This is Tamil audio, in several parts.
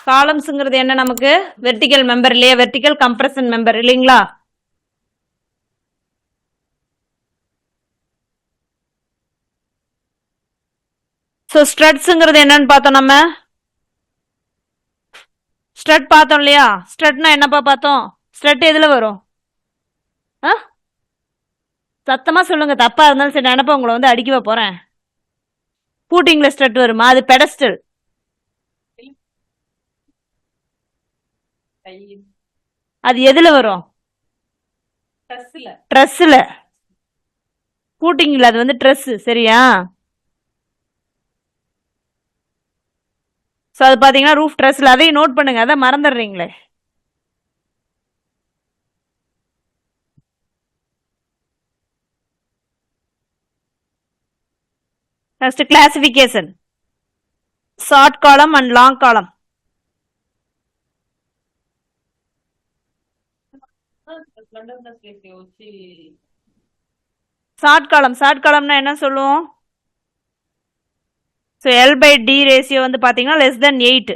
காலம்ஸ்ங்கிறது என்ன நமக்கு வெர்டிக்கல் மெம்பர் இல்லையா, வெர்டிக்கல் கம்ப்ரஷன் மெம்பர் இல்லைங்களா. ஸோ ஸ்ட்ரட்ஸுங்கிறது என்னன்னு பார்த்தோம் நம்ம. ஸ்ட்ரட் பார்த்தோம் இல்லையா. ஸ்ட்ரட்னா என்னப்பா பார்த்தோம். ஸ்ட்ரட் எதுல வரும்? சத்தமா சொல்லுங்க, தப்பா இருந்தாலும் சரி நினைப்பா உங்களை வந்து அடிக்கவ போறேன். பூட்டிங்ல ஸ்ட்ரட் வருமா? அது பெடஸ்டல். அது எதுல வரும்? ட்ரெஸ்ல. பூட்டிங்ல அது வந்து ட்ரெஸ் சரியா. ஸோ அது பார்த்தீங்கன்னா ரூஃப் ட்ரெஸ்ல. அதையும் நோட் பண்ணுங்க, அதை மறந்துடுறீங்களே. Next classification. Short column and long column. Short column. Short column na enna solluvom? So L by D ratio வந்து பாத்தீங்கன்னா less than 8.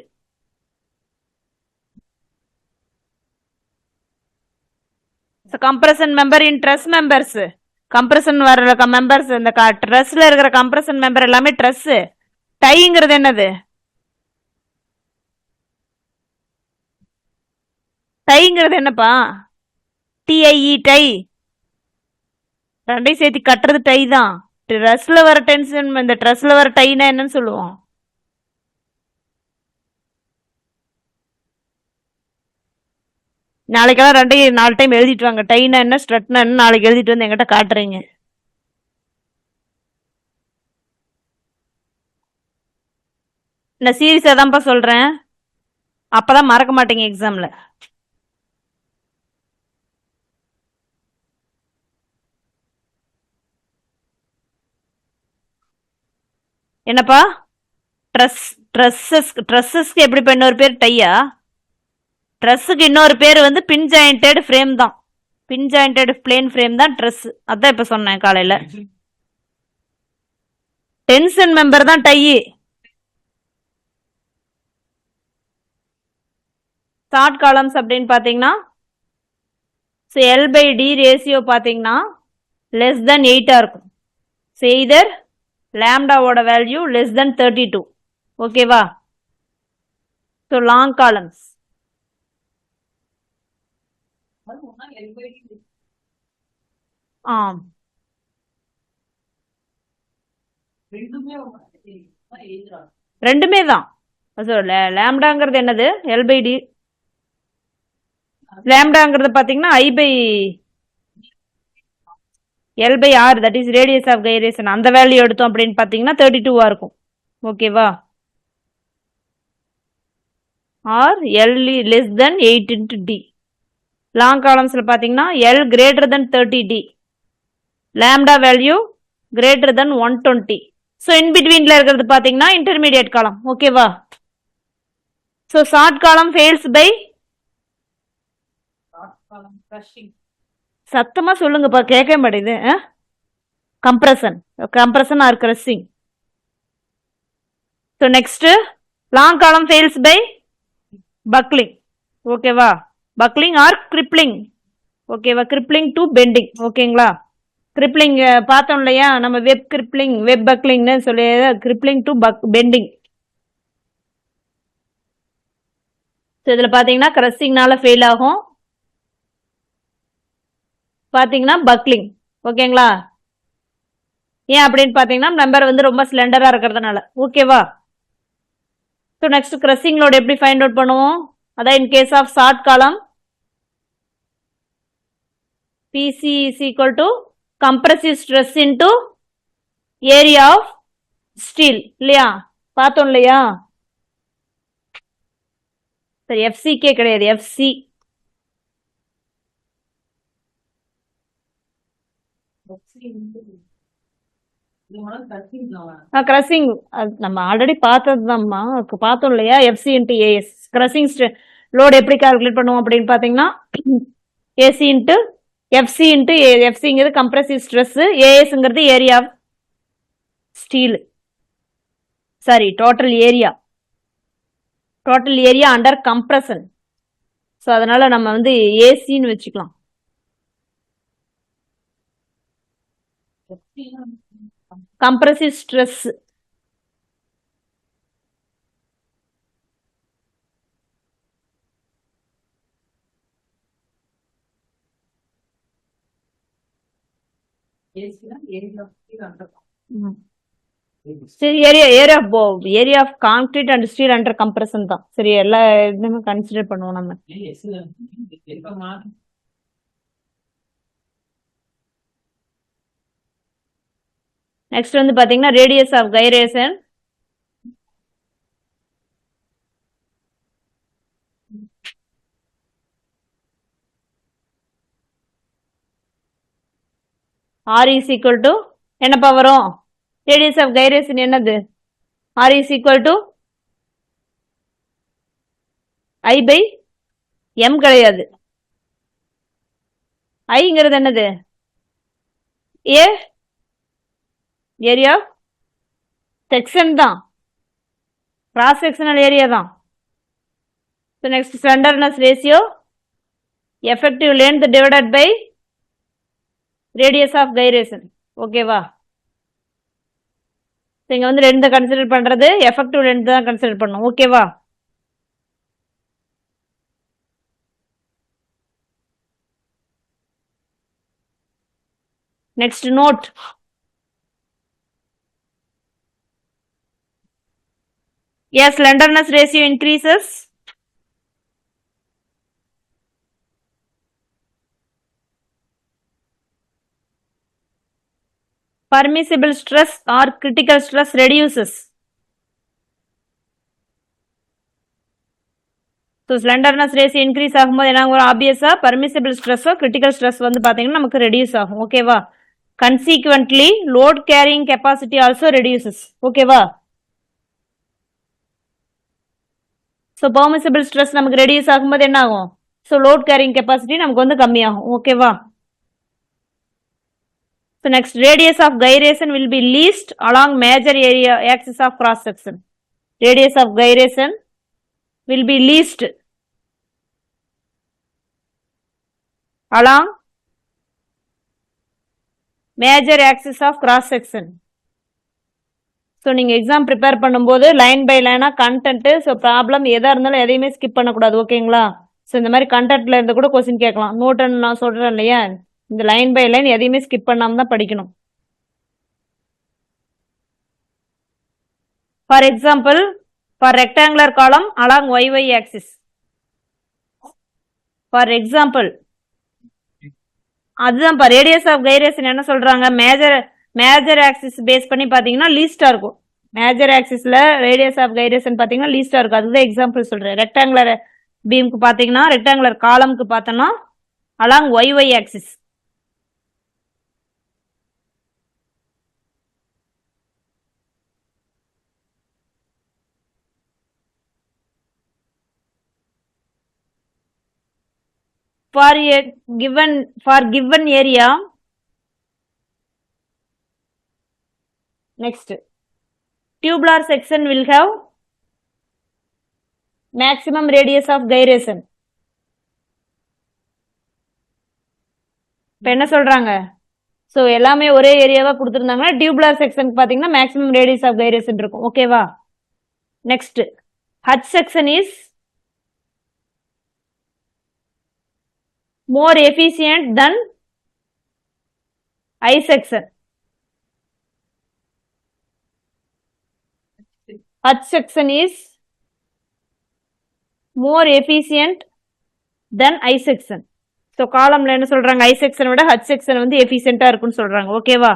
So compression member in truss members. Compression வர்ற மெம்பர்ஸ் இந்த ட்ரெஸ்ல இருக்கிற கம்ப்ரஷன் மெம்பர் எல்லாமே ட்ரெஸ். டைங்கிறது என்னது? டைங்கிறது என்னப்பா? T I E tie. ரெண்டையும் சேர்த்து கட்டுறது டை தான். ட்ரெஸ்ல வர டென்ஷன், இந்த ட்ரெஸ்ல வர டைனா என்னன்னு சொல்லுவோம்? நாளைக்கெல்லாம் ரெண்டையும் 4 டைம் எழுதிட்டு வாங்க. டைனா என்ன, ஸ்ட்ரட்னா என்ன நாளைக்கு எழுதிட்டு வந்து என்கிட்ட காட்டுறீங்க. நான் சீரியஸா தான்ப்பா சொல்றேன், அப்பதான் மறக்க மாட்டீங்க எக்ஸாம்ல. என்னப்பா? ட்ரெஸ்ஸஸ்க்கு எப்படி இன்னொரு பேர் டையா? ட்ரெஸ்ஸுக்கு இன்னொரு பேர் வந்து பின் ஜாயிண்டட் ஃப்ரேம் தான். பின் ஜாயிண்டட் பிளேன் ஃப்ரேம் தான் ட்ரெஸ். அதான் இப்ப சொன்னேன் காலையில. டென்ஷன் மெம்பர் தான் டை. ஷார்ட் காலம்ஸ் அப்படின்னு பாத்தீங்கன்னா எல் பை டி ரேஷியோ பாத்தீங்கன்னா லெஸ் தென் 8 இருக்கும். எய்தர் லாம்டாவோட வேல்யூ லெஸ் தென் 32. ஓகேவா? ஸோ லாங் காலம்ஸ் ஆம் ரெண்டுமே தான். லாம்டாங்கிறது என்னது? L by D. லாம்டாங்கிறது பாத்தீங்கன்னா I by L by R, that is radius of gyration. அந்த வேல்யூ எடுத்தோம் அப்படின்னு பாத்தீங்கன்னா 32 இருக்கும். ஓகேவா? Or L less than 8 into d. Long காலம்ஸ்ல பாத்தீங்கன்னா L greater than 30d, lambda value greater than 120. So in பிட்வீன்ல இருக்கிறது பாத்தீங்கன்னா இன்டர்மீடியட் காலம். ஓகேவா? So short column fails by, சத்தமா சொல்லுங்கப்பா, கேட்க மாட்டேது. Compression or crushing. So next long column fails by buckling. ஓகேவா? Buckling R crippling. ஓகேவா? Crippling to bending. ஓகேங்களா? கிரிப்ளிங் பார்த்தோம் இல்லையா நம்ம, வெப் கிரிப்ளிங் வெப் பக்லிங்னு சொல்லி, கிரிப்ளிங் டு பெண்டிங். இதுல பாத்தீங்கன்னா கிரஷிங்னால ஃபெயில் ஆகும், பாத்தீங்கன்னா பக்லிங். ஓகேங்களா? ஏன் அப்படின்னு பாத்தீங்கன்னா மெம்பர் வந்து ரொம்ப ஸ்லெண்டரா இருக்கிறதுனால. ஓகேவா? ஸோ நெக்ஸ்ட் கிரஷிங் லோட் எப்படி ஃபைண்ட் அவுட் பண்ணுவோம்? அதான் இன் கேஸ் ஆஃப் ஷார்ட் காலம் PC is equal to compressive stress into area of steel. இல்லையா? பார்த்தோம் இல்லையா? சரி, FCK கிடையாது, FC. கிரஷிங் நம்ம ஆல்ரெடி பார்த்ததுதான்மா, பார்த்தோம் இல்லையா? FC into AS. Crushing load எப்படி கால்குலேட் பண்ணுவோம் அப்படின்னு பாத்தீங்கன்னா AC into FC into FCங்கிறது கம்ப்ரசிவ் ஸ்ட்ரெஸ், ASங்கிறது area of steel, sorry total area. Total area under compression. So அதனால நம்ம வந்து ஏசின்னு வச்சுக்கலாம். Compressive stress. சரி, area of concrete and steel under compression தான். சரி, எல்லா இதுமே கன்சிடர் பண்ணுவோம் நம்ம. நெக்ஸ்ட் வந்து பாத்தீங்கன்னா radius of gyration. R is equal to என்னப்பா வரும்? ரேடியஸ் ஆஃப் கைரேஷன் என்னது? R is equal to I by M கிடையாது. ஐங்கிறது என்னது? ஏ ஏரியா செக்ஷன் தான், கிராஸ் செக்ஷனல் ஏரியா தான். So next slenderness ratio, effective length divided by radius of gyration. ஓகேவா? இங்க வந்து ரெண்டு கன்சிடர் பண்றது எஃபெக்டிவ் லென்த் தான் கன்சிடர் பண்ணும். ஓகேவா? Next note. Yes, slenderness ratio increases. Permissible stress or critical stress reduces. So slenderness ratio increase ஆகும்போது என்ன ஆகும்? ஆப்வியஸா permissible stress or critical stress வந்து பாத்தீங்கன்னா நமக்கு reduce ஆகும். ஓகேவா? Consequently, load carrying capacity also reduces. ஓகேவா? ஸோ பெர்மிசிபிள் ஸ்ட்ரெஸ் நமக்கு ரெடியூஸ் ஆகும்போது என்ன ஆகும்? ஸோ லோட் கேரிங் கெப்பாசிட்டி நமக்கு வந்து கம்மியாகும். ஓகேவா? So next radius of gyration will be least along major area axis of cross section. Radius of gyration will be least along major axis of cross section. So நீங்கள் எக்ஸாம் ப்ரிப்பேர் பண்ணும்போது லைன் பை லைனாக கண்டென்ட்டு, ஸோ ப்ராப்ளம் எதாக இருந்தாலும் எதையுமே ஸ்கிப் பண்ணக்கூடாது. ஓகேங்களா? ஸோ இந்த மாதிரி கண்டென்ட்ல இருந்து கூட கொஸ்டின் கேட்கலாம். நோட்டுன்னு நான் சொல்கிறேன் இல்லையா, இந்த லைன் பை லைன் எதையுமே ஸ்கிப் பண்ணாமல் தான் படிக்கணும். ஃபார் எக்ஸாம்பிள், ஃபார் ரெக்டாங்குலர் காலம் along YY axis. For example அதுதான் ரேடியஸ் ஆஃப் கைரேஷன் என்ன சொல்றாங்க? மேஜர் ஆக்சிஸ் பேஸ் பண்ணி பாத்தீங்கன்னா லீஸ்டா இருக்கும். மேஜர் ஆக்சிஸ்ல ரேடியஸ் ஆஃப் கைரேஷன் பாத்தீங்கன்னா லீஸ்டா இருக்கும். அதுதான் எக்ஸாம்பிள் சொல்றேன். ரெக்டாங்குலர் பீமுக்கு பாத்தீங்கன்னா, ரெக்டாங்குலர் காலம்க்கு பார்த்தோம்னா along YY axis. for given area. Next, tubular section will have maximum radius of gyration. இப்போ என்ன சொல்றாங்க? ஸோ எல்லாமே ஒரே ஏரியாவா கொடுத்துருந்தாங்கன்னா டியூபுலர் செக்ஷன் பார்த்தீங்கன்னா மேக்ஸிமம் ரேடியஸ் ஆஃப் கைரேஷன் இருக்கும். ஓகேவா? Next, H section is more efficient than I section. H section is more efficient than I section. So காலம்ல என்ன சொல்றாங்க? I section விட H section வந்து எஃபிஷியன்டா இருக்குன்னு சொல்றாங்க. ஓகேவா?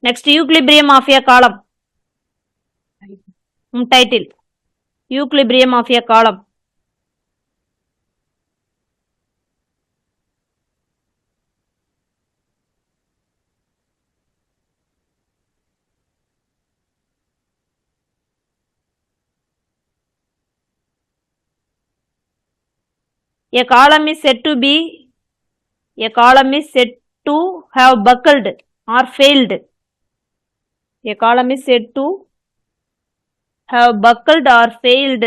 நெக்ஸ்ட், யூக்லிபிரியம் ஆஃப் எ காலம். டைட்டில் யூக்லிபிரியம் ஆஃப் எ காலம். A column is said to have buckled or failed. A column is said to have buckled or failed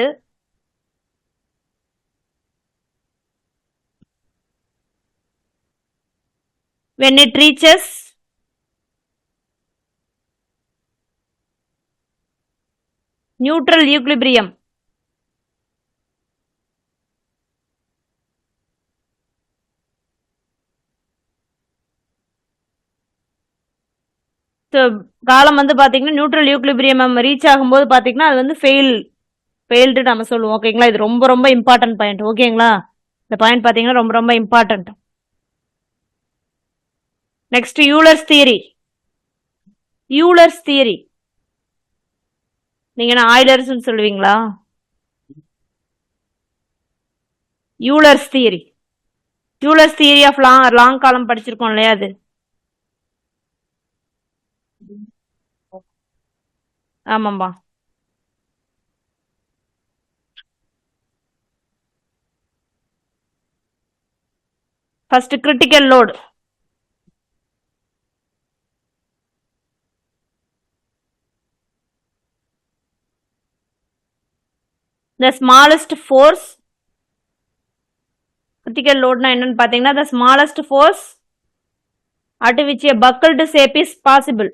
when it reaches neutral equilibrium. So காலம் வந்து பார்த்தீங்கன்னா நியூட்ரல் ஈக்குலிபிரியம் ரீச் ஆகும்போது பார்த்தீங்கன்னா அது வந்து ஃபெயில்டு நம்ம சொல்லுவோம். ஓகேங்களா? இது ரொம்ப ரொம்ப இம்பார்ட்டன்ட் பாயிண்ட். ஓகேங்களா? இந்த பாயிண்ட் பார்த்தீங்கன்னா ரொம்ப ரொம்ப important. Next Euler's theory. Euler's theory நீங்க என்ன ஆயிலர்ஸ் சொல்லுவீங்களா? Euler's theory. Euler's theory of long காலம் படிச்சிருக்கோம் இல்லையா? அது ஆமாம்பா. First critical load. The smallest force. critical loadனா என்னன்னு பாத்தீங்கன்னா the smallest force at which a buckled shape is possible.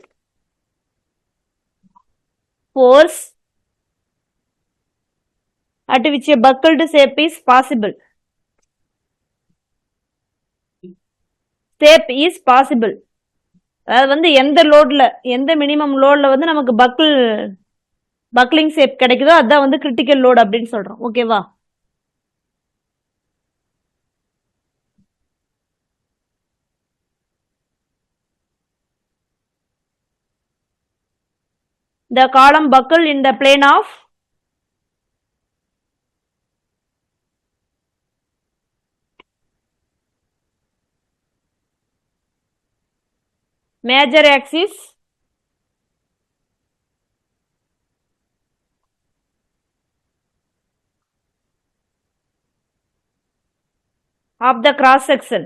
Force at which a buckled shape is possible. Shape is possible. அதாவது வந்து எந்த லோட்ல எந்த மினிமம் லோட்ல வந்து நமக்கு பக்லிங் ஷேப் கிடைக்குதோ அதான் வந்து கிரிட்டிக்கல் லோட் அப்படின்னு சொல்றோம். ஓகேவா? The column buckle in the plane of major axis of the cross section.